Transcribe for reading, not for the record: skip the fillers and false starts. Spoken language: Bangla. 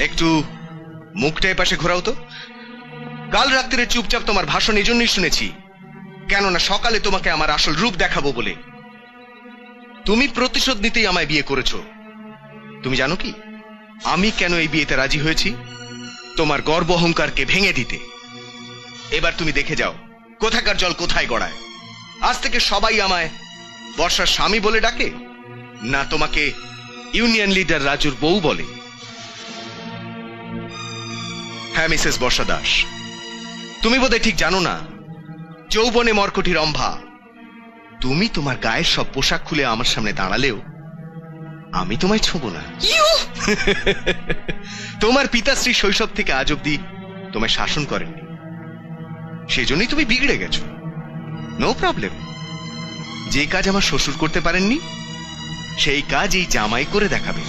একটু মুখটা এপাশে ঘোরাও তো। কাল রাত্রে চুপচাপ তোমার ভাষণ এই জন্যই শুনেছি, কেননা সকালে তোমাকে আমার আসল রূপ দেখাবো বলে। তুমি প্রতিশোধ নিতেই আমায় বিয়ে করেছো। তুমি জানো কি আমি কেন এই বিয়েতে রাজি হয়েছি? তোমার গর্ব অহংকারকে ভেঙে দিতে। এবার তুমি দেখে যাও কোথাকার জল কোথায় গড়ায়। আজ থেকে সবাই আমায় বর্ষার স্বামী বলে ডাকে, না তোমাকে ইউনিয়ন লিডার রাজুর বউ বলে। হ্যাঁ মিসেস বর্ষা দাস, তুমি বোধহয় ঠিক জানো না, যৌবনে মরকটি রম্ভা। তুমি তোমার গায়ের সব পোশাক খুলে আমার সামনে দাঁড়ালেও আমি তোমায় ছোঁব না। তোমার পিতাশ্রী শৈশব থেকে আজ অব্দি তোমায় শাসন করেননি, সেজন্যই তুমি বিগড়ে গেছো। নো প্রবলেম, যে কাজ আমার শ্বশুর করতে পারেননি সেই কাজ এই জামাই করে দেখাবে।